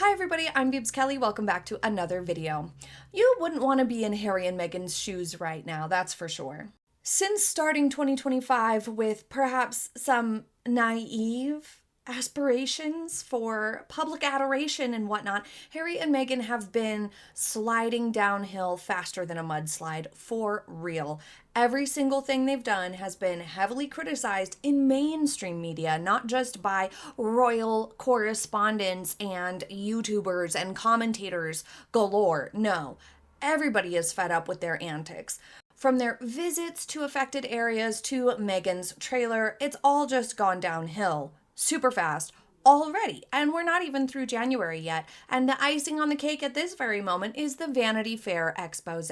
Hi everybody, I'm Beebs Kelley. Welcome back to another video. You wouldn't want to be in Harry and Meghan's shoes right now, that's for sure. Since starting 2025 with perhaps some naive aspirations for public adoration and whatnot, Harry and Meghan have been sliding downhill faster than a mudslide, for real. Every single thing they've done has been heavily criticized in mainstream media, not just by royal correspondents and YouTubers and commentators galore. No, everybody is fed up with their antics. From their visits to affected areas to Meghan's trailer, it's all just gone downhill super fast already. And we're not even through January yet. And the icing on the cake at this very moment is the Vanity Fair expose.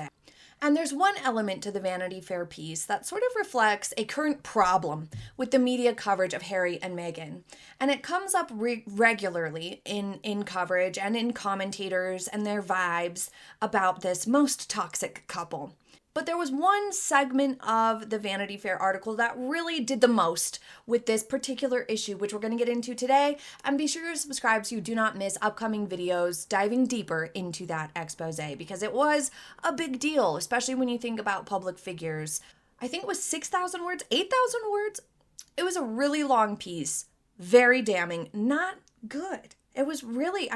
And there's one element to the Vanity Fair piece that sort of reflects a current problem with the media coverage of Harry and Meghan. And it comes up regularly in coverage and in commentators and their vibes about this most toxic couple. But there was one segment of the Vanity Fair article that really did the most with this particular issue, which we're going to get into today. And be sure to subscribe so you do not miss upcoming videos diving deeper into that expose, because it was a big deal, especially when you think about public figures. I think it was 6,000 words, 8,000 words. It was a really long piece, very damning, not good. It was really,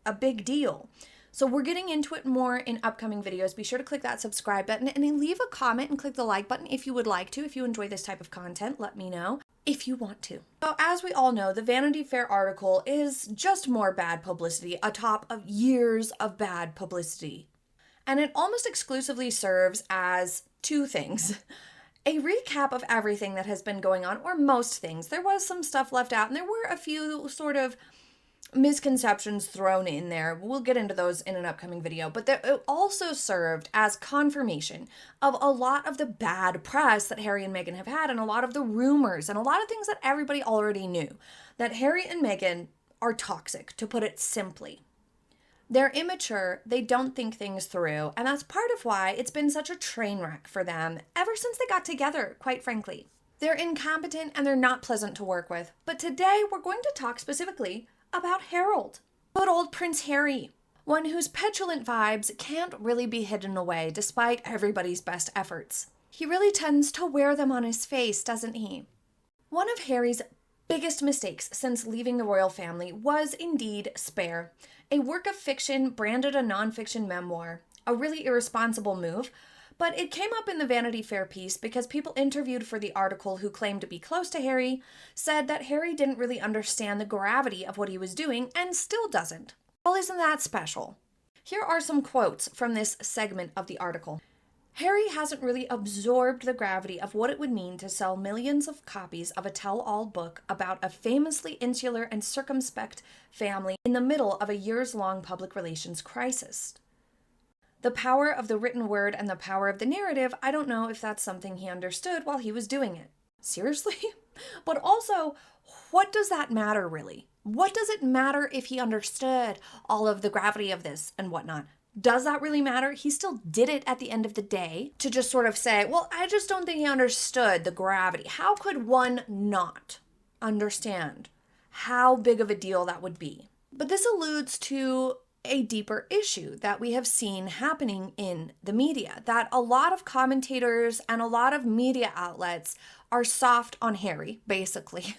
a big deal. So we're getting into it more in upcoming videos. Be sure to click that subscribe button and then leave a comment and click the like button if you would like to. If you enjoy this type of content, let me know if you want to. So as we all know, the Vanity Fair article is just more bad publicity atop of years of bad publicity. And it almost exclusively serves as two things. A recap of everything that has been going on, or most things. There was some stuff left out and there were a few sort of misconceptions thrown in there. We'll get into those in an upcoming video, but it also served as confirmation of a lot of the bad press that Harry and Meghan have had, and a lot of the rumors and a lot of things that everybody already knew, that Harry and Meghan are toxic, to put it simply. They're immature, they don't think things through, and that's part of why it's been such a train wreck for them ever since they got together, quite frankly. They're incompetent and they're not pleasant to work with. But today we're going to talk specifically about Harold, good old Prince Harry, one whose petulant vibes can't really be hidden away despite everybody's best efforts. He really tends to wear them on his face, doesn't he? One of Harry's biggest mistakes since leaving the royal family was indeed Spare, a work of fiction branded a nonfiction memoir, a really irresponsible move. But it came up in the Vanity Fair piece because people interviewed for the article who claimed to be close to Harry said that Harry didn't really understand the gravity of what he was doing and still doesn't. Well, isn't that special? Here are some quotes from this segment of the article. Harry hasn't really absorbed the gravity of what it would mean to sell millions of copies of a tell-all book about a famously insular and circumspect family in the middle of a years-long public relations crisis. The power of the written word and the power of the narrative, I don't know if that's something he understood while he was doing it. Seriously? But also, what does that matter really? What does it matter if he understood all of the gravity of this and whatnot? Does that really matter? He still did it at the end of the day to just sort of say, well, I just don't think he understood the gravity. How could one not understand how big of a deal that would be? But this alludes to a deeper issue that we have seen happening in the media, that a lot of commentators and a lot of media outlets are soft on Harry, basically.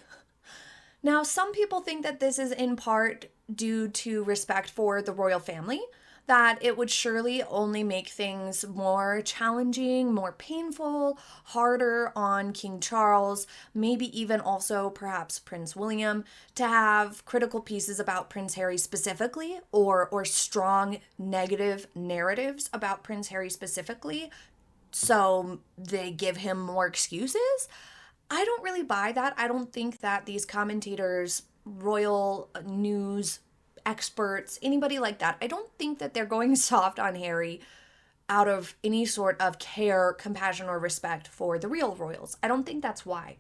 Now, some people think that this is in part due to respect for the royal family, that it would surely only make things more challenging, more painful, harder on King Charles, maybe even also perhaps Prince William, to have critical pieces about Prince Harry specifically, or strong negative narratives about Prince Harry specifically, so they give him more excuses. I don't really buy that. I don't think that these commentators, royal news experts, anybody like that, I don't think that they're going soft on Harry out of any sort of care, compassion, or respect for the real royals. I don't think that's why.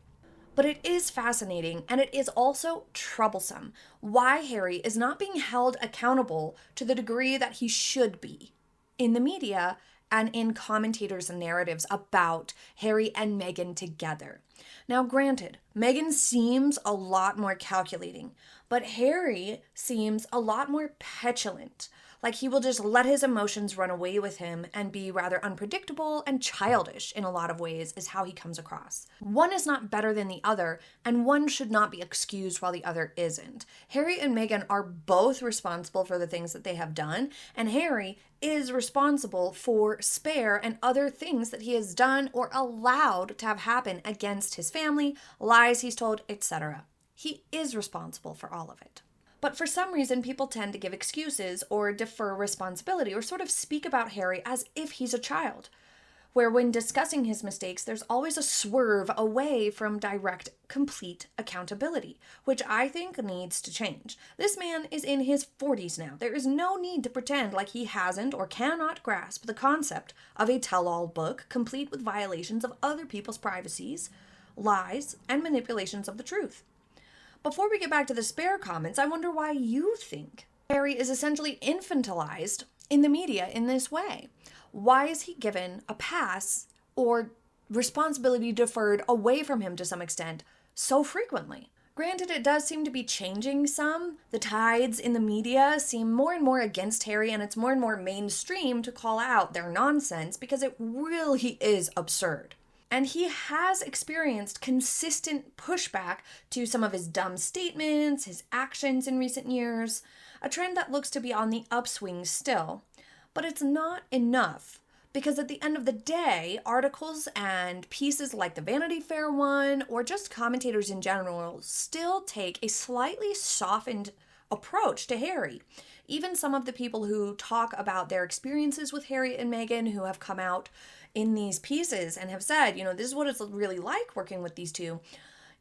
But it is fascinating, and it is also troublesome why Harry is not being held accountable to the degree that he should be in the media and in commentators and narratives about Harry and Meghan together. Now, granted, Meghan seems a lot more calculating, but Harry seems a lot more petulant. Like he will just let his emotions run away with him and be rather unpredictable and childish in a lot of ways, is how he comes across. One is not better than the other, and one should not be excused while the other isn't. Harry and Meghan are both responsible for the things that they have done, and Harry is responsible for Spare and other things that he has done or allowed to have happen against his family, lies he's told, etc. He is responsible for all of it. But for some reason, people tend to give excuses or defer responsibility or sort of speak about Harry as if he's a child, where when discussing his mistakes, there's always a swerve away from direct, complete accountability, which I think needs to change. This man is in his 40s now. There is no need to pretend like he hasn't or cannot grasp the concept of a tell-all book, complete with violations of other people's privacies, lies, and manipulations of the truth. Before we get back to the Spare comments, I wonder why you think Harry is essentially infantilized in the media in this way. Why is he given a pass or responsibility deferred away from him to some extent so frequently? Granted, it does seem to be changing some. The tides in the media seem more and more against Harry, and it's more and more mainstream to call out their nonsense because it really is absurd. And he has experienced consistent pushback to some of his dumb statements, his actions in recent years, a trend that looks to be on the upswing still. But it's not enough, because at the end of the day, articles and pieces like the Vanity Fair one, or just commentators in general, still take a slightly softened approach to Harry. Even some of the people who talk about their experiences with Harry and Meghan, who have come out in these pieces and have said, this is what it's really like working with these two.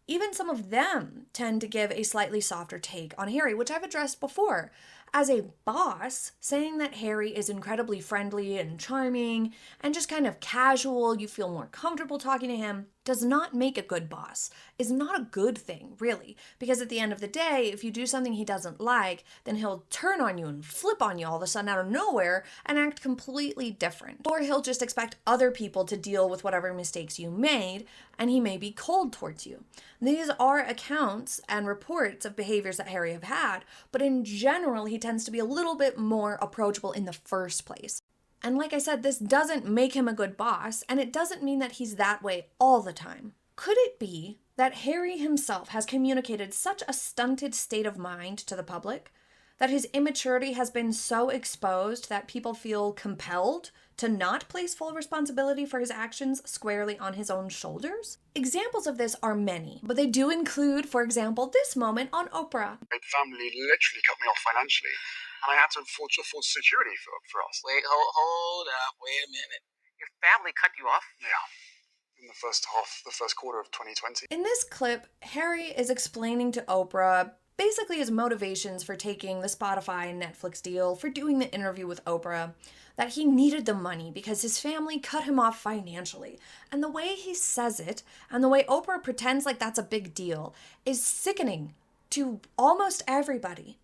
Even some of them tend to give a slightly softer take on Harry, which I've addressed before. As a boss, saying that Harry is incredibly friendly and charming and just kind of casual, you feel more comfortable talking to him, does not make a good boss, is not a good thing, really. Because at the end of the day, if you do something he doesn't like, then he'll turn on you and flip on you all of a sudden out of nowhere and act completely different. Or he'll just expect other people to deal with whatever mistakes you made, and he may be cold towards you. These are accounts and reports of behaviors that Harry have had, but in general, he tends to be a little bit more approachable in the first place. And like I said, this doesn't make him a good boss, and it doesn't mean that he's that way all the time. Could it be that Harry himself has communicated such a stunted state of mind to the public, that his immaturity has been so exposed that people feel compelled to not place full responsibility for his actions squarely on his own shoulders? Examples of this are many, but they do include, for example, this moment on Oprah. My family literally cut me off financially, and I had to afford security for us. Wait, hold up, wait a minute. Your family cut you off? Yeah. In the first quarter of 2020. In this clip, Harry is explaining to Oprah basically his motivations for taking the Spotify and Netflix deal, for doing the interview with Oprah, that he needed the money because his family cut him off financially. And the way he says it, and the way Oprah pretends like that's a big deal, is sickening to almost everybody.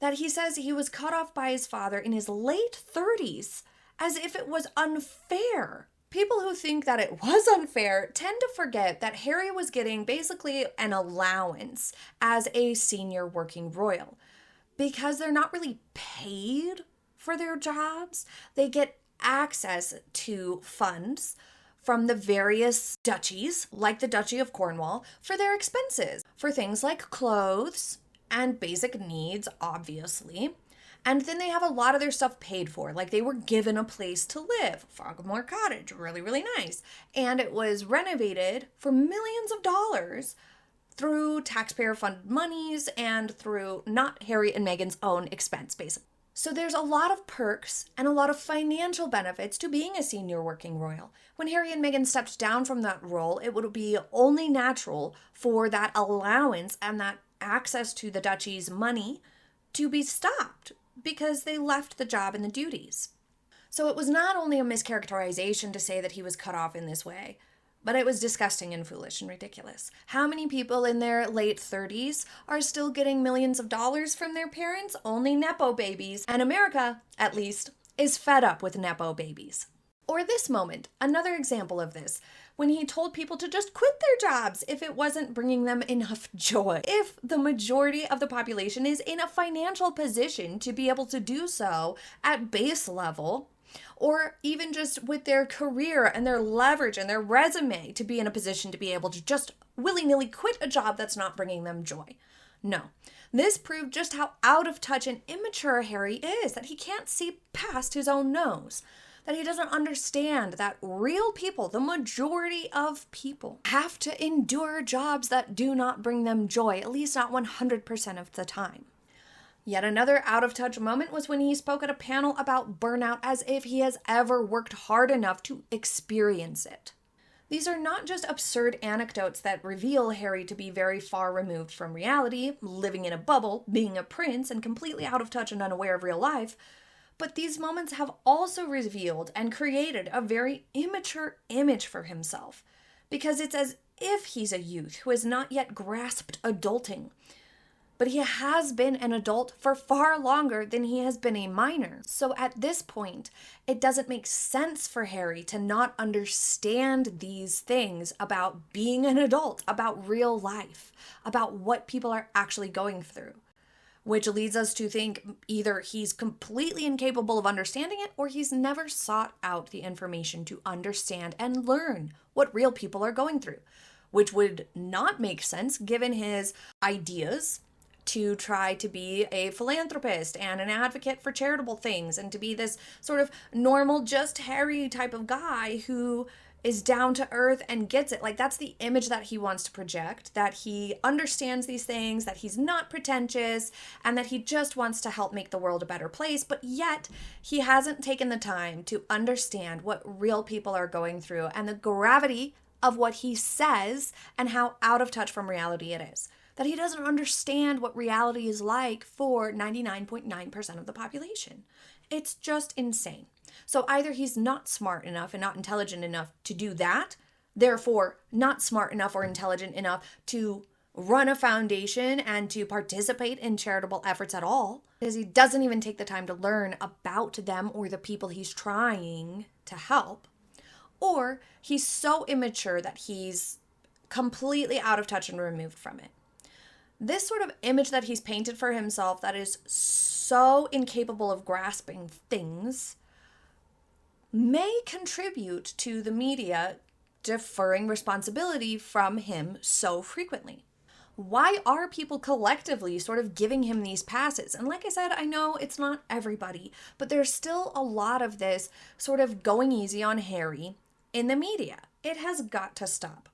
That he says he was cut off by his father in his late 30s, as if it was unfair. People who think that it was unfair tend to forget that Harry was getting basically an allowance as a senior working royal. Because they're not really paid for their jobs, they get access to funds from the various duchies, like the Duchy of Cornwall, for their expenses, for things like clothes and basic needs, obviously. And then they have a lot of their stuff paid for, like they were given a place to live, Frogmore Cottage, really, really nice. And it was renovated for millions of dollars through taxpayer-funded monies and through not Harry and Meghan's own expense, basically. So there's a lot of perks and a lot of financial benefits to being a senior working royal. When Harry and Meghan stepped down from that role, it would be only natural for that allowance and that access to the duchy's money to be stopped, because they left the job and the duties. So it was not only a mischaracterization to say that he was cut off in this way, but it was disgusting and foolish and ridiculous. How many people in their late 30s are still getting millions of dollars from their parents? Only Nepo babies. And America, at least, is fed up with Nepo babies. Or this moment, another example of this, when he told people to just quit their jobs if it wasn't bringing them enough joy. If the majority of the population is in a financial position to be able to do so at base level, or even just with their career and their leverage and their resume to be in a position to be able to just willy-nilly quit a job that's not bringing them joy. No. This proved just how out of touch and immature Harry is, that he can't see past his own nose. That he doesn't understand that real people, the majority of people, have to endure jobs that do not bring them joy, at least not 100% of the time. Yet another out-of-touch moment was when he spoke at a panel about burnout as if he has ever worked hard enough to experience it. These are not just absurd anecdotes that reveal Harry to be very far removed from reality, living in a bubble, being a prince, and completely out of touch and unaware of real life, but these moments have also revealed and created a very immature image for himself, because it's as if he's a youth who has not yet grasped adulting. But he has been an adult for far longer than he has been a minor. So at this point, it doesn't make sense for Harry to not understand these things about being an adult, about real life, about what people are actually going through. Which leads us to think either he's completely incapable of understanding it, or he's never sought out the information to understand and learn what real people are going through, which would not make sense given his ideas to try to be a philanthropist and an advocate for charitable things and to be this sort of normal, just Harry type of guy who is down to earth and gets it. Like, that's the image that he wants to project, that he understands these things, that he's not pretentious, and that he just wants to help make the world a better place. But yet he hasn't taken the time to understand what real people are going through and the gravity of what he says and how out of touch from reality it is. That he doesn't understand what reality is like for 99.9% of the population. It's just insane. So either he's not smart enough and not intelligent enough to do that, therefore not smart enough or intelligent enough to run a foundation and to participate in charitable efforts at all, because he doesn't even take the time to learn about them or the people he's trying to help, or he's so immature that he's completely out of touch and removed from it. This sort of image that he's painted for himself that is so incapable of grasping things may contribute to the media deferring responsibility from him so frequently. Why are people collectively sort of giving him these passes? And like I said, I know it's not everybody, but there's still a lot of this sort of going easy on Harry in the media. It has got to stop.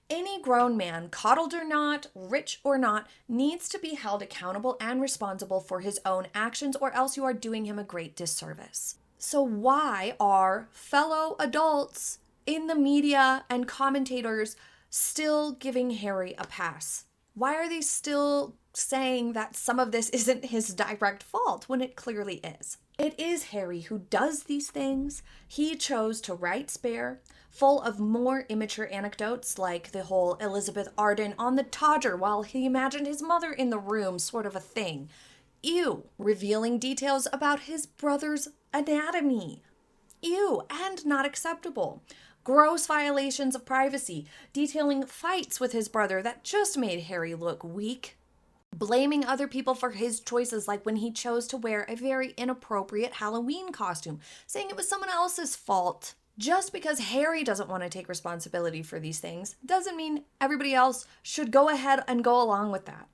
Any grown man, coddled or not, rich or not, needs to be held accountable and responsible for his own actions, or else you are doing him a great disservice. So why are fellow adults in the media and commentators still giving Harry a pass? Why are they still saying that some of this isn't his direct fault when it clearly is? It is Harry who does these things. He chose to write Spare, full of more immature anecdotes like the whole Elizabeth Arden on the Todger while he imagined his mother in the room sort of a thing. Ew. Revealing details about his brother's anatomy. Ew, and not acceptable. Gross violations of privacy, detailing fights with his brother that just made Harry look weak. Blaming other people for his choices, like when he chose to wear a very inappropriate Halloween costume, saying it was someone else's fault. Just because Harry doesn't want to take responsibility for these things doesn't mean everybody else should go ahead and go along with that.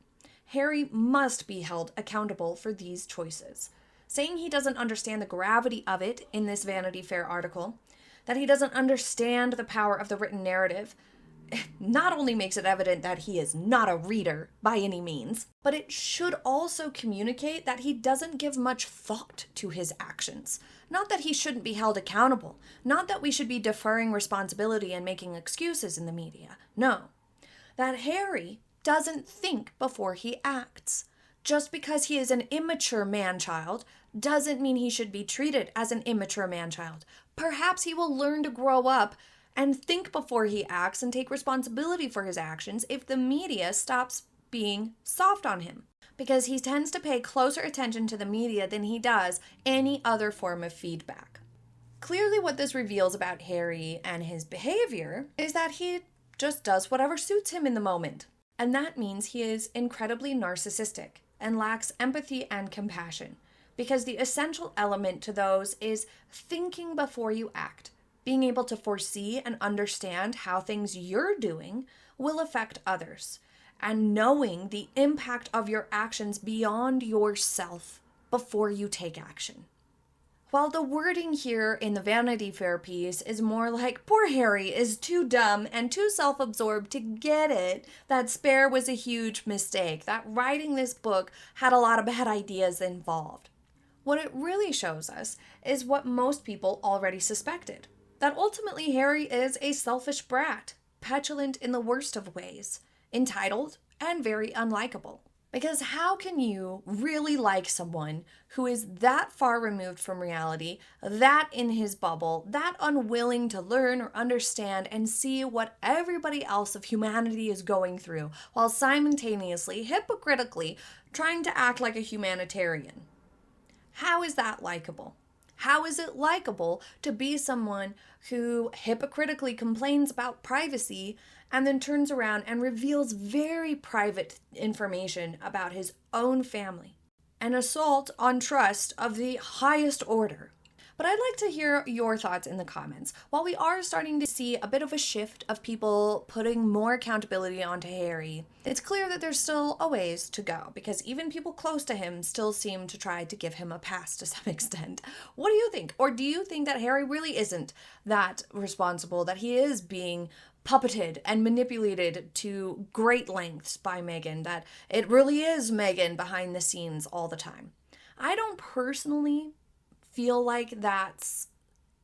Harry must be held accountable for these choices. Saying he doesn't understand the gravity of it in this Vanity Fair article, that he doesn't understand the power of the written narrative, not only makes it evident that he is not a reader by any means, but it should also communicate that he doesn't give much thought to his actions. Not that he shouldn't be held accountable, not that we should be deferring responsibility and making excuses in the media. No. That Harry doesn't think before he acts. Just because he is an immature man-child doesn't mean he should be treated as an immature man-child. Perhaps he will learn to grow up and think before he acts and take responsibility for his actions if the media stops being soft on him. Because he tends to pay closer attention to the media than he does any other form of feedback. Clearly, what this reveals about Harry and his behavior is that he just does whatever suits him in the moment. And that means he is incredibly narcissistic and lacks empathy and compassion, because the essential element to those is thinking before you act, being able to foresee and understand how things you're doing will affect others, and knowing the impact of your actions beyond yourself before you take action. While the wording here in the Vanity Fair piece is more like, poor Harry is too dumb and too self-absorbed to get it that Spare was a huge mistake, that writing this book had a lot of bad ideas involved. What it really shows us is what most people already suspected, that ultimately Harry is a selfish brat, petulant in the worst of ways, entitled, and very unlikable. Because how can you really like someone who is that far removed from reality, that in his bubble, that unwilling to learn or understand and see what everybody else of humanity is going through, while simultaneously, hypocritically, trying to act like a humanitarian? How is that likable? How is it likable to be someone who hypocritically complains about privacy and then turns around and reveals very private information about his own family? An assault on trust of the highest order. But I'd like to hear your thoughts in the comments. While we are starting to see a bit of a shift of people putting more accountability onto Harry, it's clear that there's still a ways to go, because even people close to him still seem to try to give him a pass to some extent. What do you think? Or do you think that Harry really isn't that responsible, that he is being puppeted and manipulated to great lengths by Meghan, that it really is Meghan behind the scenes all the time? I don't personally feel like that's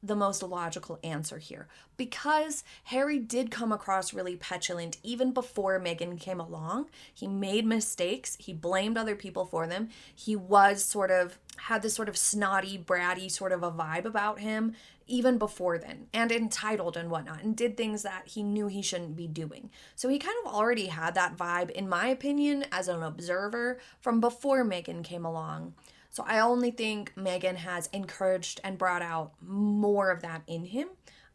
the most logical answer here, because Harry did come across really petulant even before Meghan came along. He made mistakes. He blamed other people for them. He was had this sort of snotty, bratty sort of a vibe about him even before then, and entitled and whatnot, and did things that he knew he shouldn't be doing. So he kind of already had that vibe, in my opinion, as an observer from before Meghan came along. So I only think Meghan has encouraged and brought out more of that in him.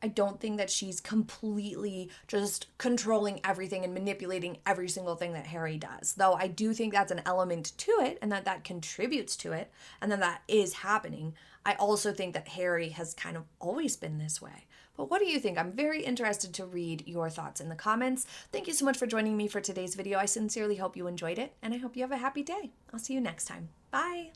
I don't think that she's completely just controlling everything and manipulating every single thing that Harry does. Though I do think that's an element to it, and that contributes to it, and that is happening. I also think that Harry has kind of always been this way. But what do you think? I'm very interested to read your thoughts in the comments. Thank you so much for joining me for today's video. I sincerely hope you enjoyed it, and I hope you have a happy day. I'll see you next time. Bye!